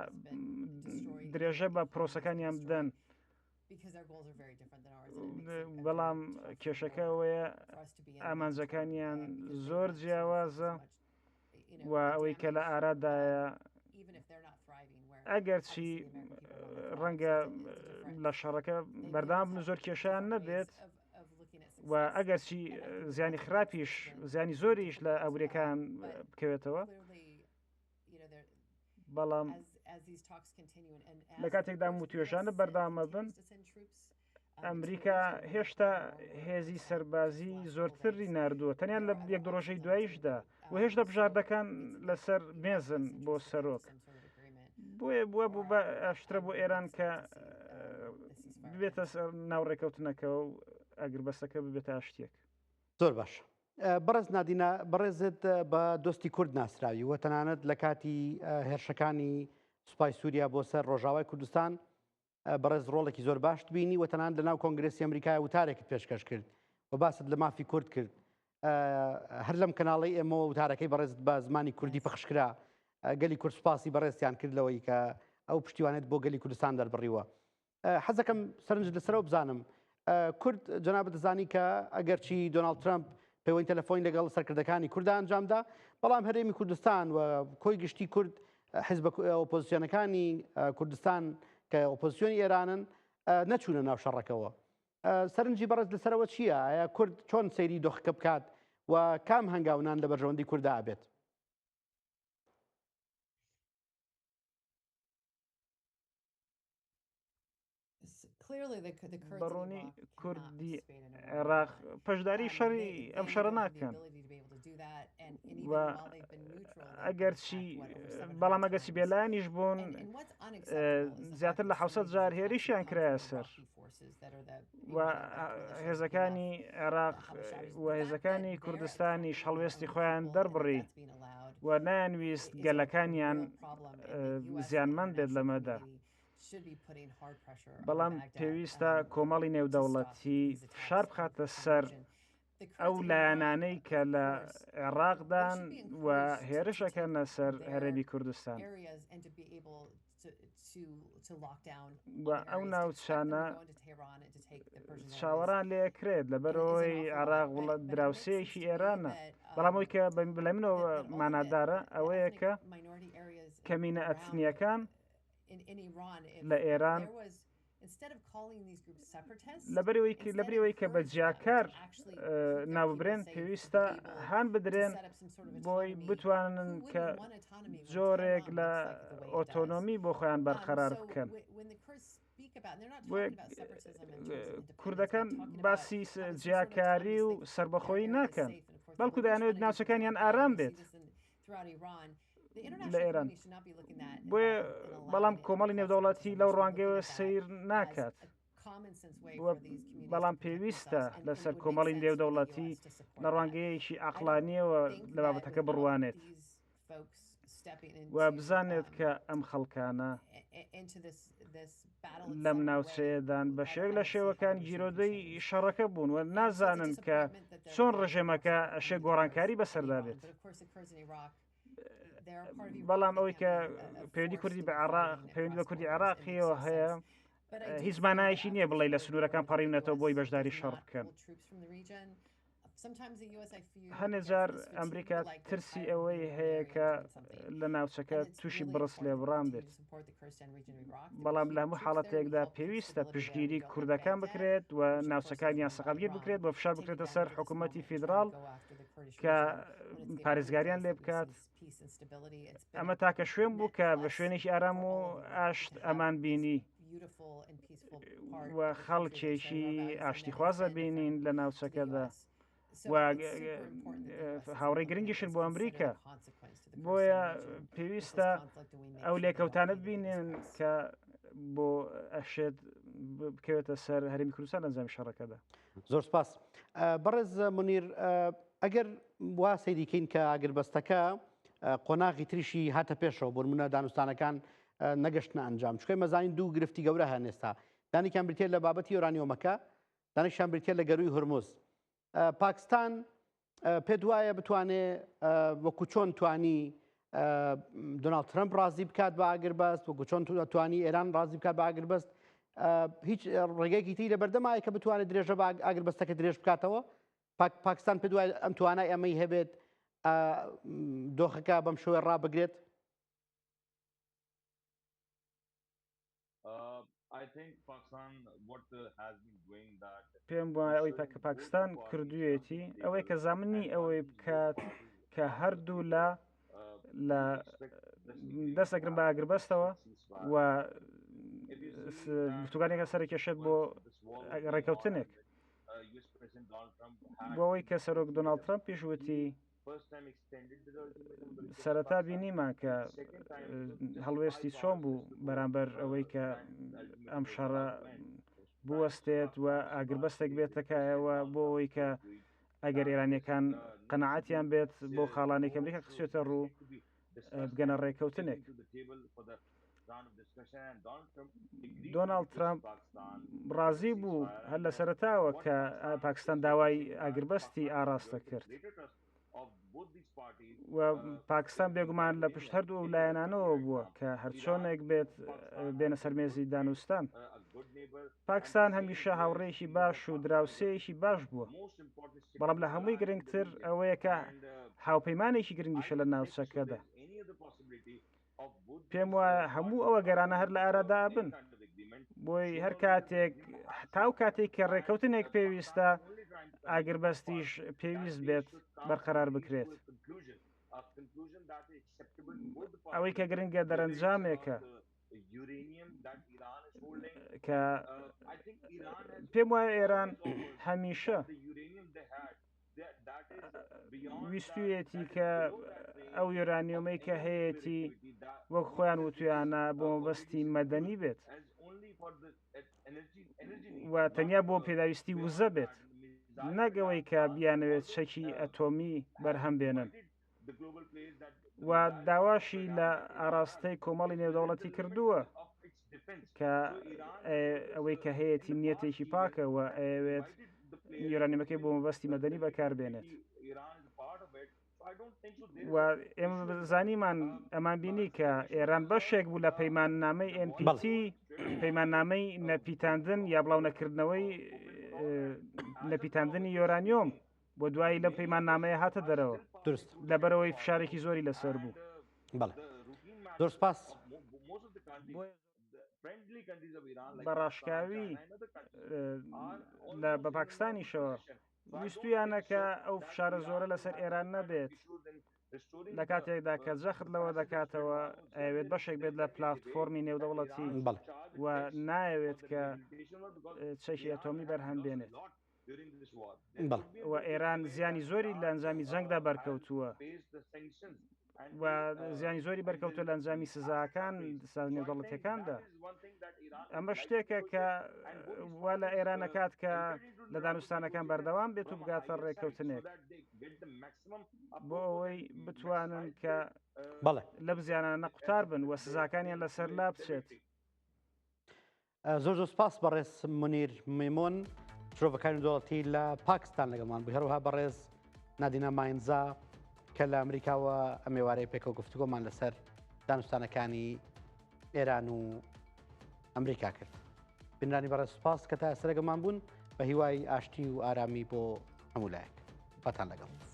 درێژە بە پرۆسەکانیان بدەن بەڵام کێشەکە ئەوەیە ئامانجەکانیان زۆر جیاوازە و ئەوەی کە لە ئارادایە ئەگەر چی ڕەنگە لە شەڕەکە بەردام زۆر کێشیان نەبێت و ئەگەر چی زیانی خراپیش زیانی زۆریش لە ئەوریەکان بکەوێتەوە بەڵام لە کاتێکدا موتوێژانە بەردامە بن ئەمریکا هێشتا هێزی سەربازی زۆرتری نردووە تەنیان لە یەک ڕۆژەی دواییشدا و هێشتا بژاردەکان لەسەر مێزن بۆ سەرۆک بۆیە بووە بوو بە ئاشترە بۆ ئێران کە ببێتە ناوڕێکەوتنەکە و ئەگربەستەکە ببێتە ئاشتێک زۆر باش بەڕێز نادینە بەڕێزت بە دۆستی کورد ناسراوی وە تەنانەت لە کاتی هێرشەکانی سوپای سووریا بۆ سەر ڕۆژاوای کوردستان بەڕێز ڕۆڵێکی زۆر باشت بینی و تەنان لە ناو کۆنگرێسی ئەمریکای وتارێکت پێشکەش کرد و باست لە مافی کورد کرد هەر لەم کەناڵی ئێمەوە وتارەکەی بەڕێزت بە زمانی کوردی پەخشکرا گەلی کورد سوپاسی بەڕێستیان کرد لەوەی کە ئەو پشتیوانێت بۆ گەلی کوردستان دەربڕیوە حەزەکەم سەرنج لەسەرەوە بزانم کورد جەنابەت دەزانی کە ئەگەرچی دۆناڵد ترامپ پەیوەندی تەلەفۆنی لەگەڵ سەرکردەکانی کورددا ئەنجامدا بەڵام هەرێمی کوردستان و کۆی گشتی کورد حیزب ئۆپۆزیسیۆنەکانی کوردستان کە ئۆپۆزیسیۆنی ئێرانن نەچوونە ناو شەڕەکەەوە سەرنجی بەڕێز لەسەرەوە چییە؟ ئایا کورد چۆن سەیری دۆخەکە بکات و کام هەنگاونان لە بەرژەوەندی کووردا ئابێت؟ بەڕوونی کوردی عێراق پەشداری شەڕی ئەم شەڕە ناکەن و ئەگەرچی بەڵام ئەگەرچی بێلایەنیش بوون زیاتر لە 700 جار هێریشیان کرایە سەر و هێزەکانی عێراق و هێزەکانی کوردستانی هەڵوێستی خۆیان دەربڕی و نانویست گەلەکانیان زیانمەند بێت لەمەدا بەڵام پێویستە کۆمەڵی نێودەوڵەتی فشار بخاتە سەر ئەو لایەنانەی کە لە عێراقدان و هێرشەکەنە سەر هەرێمی کوردستان و ئەو ناوچانە چاوەڕان لێکرێت لەبەرەوەی عێراق وڵات دراوسەیەکی ئێرانە بەڵام ئەوی کە بەلای منەوە مانادارە ئەوەیە کە کەمینە ئەتنیەکان لە ئێران لەبەرەوەی کە بە جیاکار ناوبرێن پێویستە هان بدرێن بۆی بتوانن کە جۆرێک لە ئۆتۆنۆمی بۆ خۆیان بەرقەرار بکەن کوردەکان باسی جیاکاری و سربەخۆیی ناکەن بەڵکو دەیانەوێت ناوچەکانیان ئارام بێت لە ئێران بۆیە بەڵام کۆمەڵی نێودەوڵەتی لەو ڕوانگەیەوە سیر ناکات بەڵام پێویستە لەسەر کۆمەڵی نێودەوڵەتی لە ڕوانگەیەکی عەقلانیەوە لە بابەتەکە بڕوانێت و بزانێت کە ئەم خەڵکانە لەم ناوچەیەدان بە شێک لە شێوەکانی جیرۆدەی شەڕەکە بوون و نازانن کە چۆن ڕژێمەکە ئەشێ گۆڕانکاری بەسەردا بێت. بەڵام ئەوەی کە پەیوەندی کوردی بە عێراق پەیوەندی بە کوردی عێراقیەوە هەیە هیچ مانایشی نییە بڵێ لە سنوورەکان پەڕیونەتەوە بۆی بەشداری شەڕ بکەن. هەندێک جار ئەمریکا ترسی ئەوەی هەیە کە لە ناوچەکە تووشی بڕست لێبڕام بێت، بەڵام لە هەموو حاڵەتێکدا پێویستە پشتگیری کوردەکان بکرێت و ناوچەکانیان سەقامگیر بکرێت و فشار بکرێتە سەر حکوومەتی فیدراڵ کە پارێزگاریان لێ بکات. ئەمە تاکە شوێن بوو کە بە شوێنێکی ئارام و ئاشت ئەمان بینی و خەڵکێکی ئاشتیخوازە بینین لە ناوچەکەدا و هاوڕێی گرنگیشن بۆ ئەمریکا. بۆیە پێویستە ئەو لێکەوتانە ببینێن کە بۆ ئەشێت بکەوێتە سەر هەرێمی کوردستان ئەنجامی شەڕەکەدا. زۆر سپاس. بەڕێز مونیر، ئەگەر وا سەیریکەین کە ئاگربەستەکە قۆناغی تریشی هاتە پێشەوە بۆ نمونە دانوستانەکان نەگەشتنە ئەنجام، چکۆی مەزانین دوو گرفتی گەورە هەن ئێستا، دانێکیان بریتێ لە بابەتی یۆرانیۆمەکە، دانێکیان بریتێ لە گەروی هورموز. پاکستان پێت وایە بتوانێت وەکو چۆن توانی دۆناڵد ترەمپ ڕازی بکات بە ئاگربەست، وەکو چۆن توانی ئێران ڕازی بکات بە ئاگربەست، هیچ ڕێگەیەکی تری لە بەردەمایە کە بتوانێت درێژە بە ئاگربەستەکە درێژ بکاتەوە؟ پاکستان پێت وایە ئەم توانای ئەمەی هەبێت دۆخەکە بەم شێوەیە ڕابگرێت؟ پێم وایە ئەوەی کە پاکستان کردوویەتی ئەوەی کە زامنی ئەوەی بکات کە هەردوو لە دەست ئەگرن بە ئاگربەستەوە و گفتوگانێکە سەرکێشێت بۆ ڕێکەوتنێک، بۆ ئەوەی کە سەرۆک دۆناڵد ترەمپ پێشوتی سەرەتا بینیمان کە هەڵوێستی چۆن بوو بەرامبەر ئەوەی کە ئەم شەڕە بوەستێت و ئاگربەستێک بێتەکایەوە بۆ ئەوەی کە ئەگەر ئێرانیەکان قەنەعەتیان بێت بۆ خاڵانێک ئەمریکا قسوێتە ڕوو بگەنە ڕێکەوتنێک. دۆناڵد ترەمپ ڕازی بوو هەر لە سەرەتاوە کە پاکستان داوای ئاگربەستی ئاراستە کرد و پاکستان بێگومان لە پشت هەردوو ئەو لایەنانەوە بووە کە هەرچۆنێک بێت بێنە سەرمێزی دانوستان. پاکستان هەمیشە هاوڕێیەکی باش و دراوسەیەکی باش بووە، بەڵام لە هەمووی گرنگتر ئەوەیە کە هاوپەیمانێکی گرنگیشە لە ناوچەکەدا. پێم وایە هەموو ئەوە گەرانە هەر لە ئارادا بن، بۆی هەر کاتێک تاو کاتێک کە ڕێکەوتنێک پێویستە ئاگربەستیش پێویست بێت بەرقەرار بکرێت. ئەوەی کە گرنگە دەرەنجامێکە کە پێم وایە ئێران هەمیشە ویستویەتی کە ئەو یۆرانیۆمەی کە هەیەی وەک خۆیان وتویانە بۆ مەبەستی مەدەنی بێت و تەنیا بۆ پێداویستی وزە بێت، نەگەوەی کە بیانەوێت شەکی ئەتۆمی بەرهەم بێنن. و داواشی لە ئاراستەی کۆمەڵی نێودەوڵەتی کردووە کە ئەوەی کە هەیەی نیەتێکی پاکە و ئەوێت یۆرانیۆمەکەی بۆ مەبەستی مەدەنی بەکاربێنێت. و ئێمە زانیمان ئەمان بینی کە ئێران بەشێک بوو لە پەیماننامەی NPT، پەیماننامەی نەپیتاندن یا بڵاو نەکردنەوەی نەپیتاندنی یۆرانیۆم، بۆ دوایی لە پەیماننامەیە هاتە دەرەوە لەبەرەوەی فشارێکی زۆری لەسەر بوو. زۆر سپاس. بەڕاشکاوی بە پاکستانیشەوە ویستویانەکە ئەو فشارە زۆرە لەسەر ئێران نەبێت لە کاتێکدا کە جەخت لەوە دەکاتەوە ئەوێت بەشێک بێت لە پلاتفۆرمی نێودەوڵەتی و نایەوێت کە چەکی ئەتۆمی بەرهەم بێنێت. و ئێران زیانی زۆری لە ئەنجامی جەنگدا بەرکەوتووە و زیانی زۆری بەرکەوتە لە ئەنجامی سزاکان نێودەوڵەتیەکاندا. ئەمە شتێکە کە وا لە ئێرانە کات کە لە دانوستانەکان بەردەوام بێت و بگاتە ڕێککەوتنێک بۆ ئەوەی بتوانن کە بەڵێ لە بزیانانە قوتار بن و سزاکانیان لەسەر لا بچێت. زۆر زۆر سپاس بەڕێز منیر میمۆن شرۆڤەکانی دەوڵەتی لە پاکستان لەگەڵمان بوو، هەروەها بەڕێز نادینە ماینزا کە لە ئەمریکاوە ئەم ێوارەیە پێکەوە گفتوگۆمان لەسەر دانوستانەکانی ئێران و ئەمریکا کرد. بنرانی بەڕێز سوپاس کە تا ئێستا لەگەڵمان بوون، بە هیوای ئاشتی و ئارامی بۆ هەموو لایەک. بەتان لەگەڵ.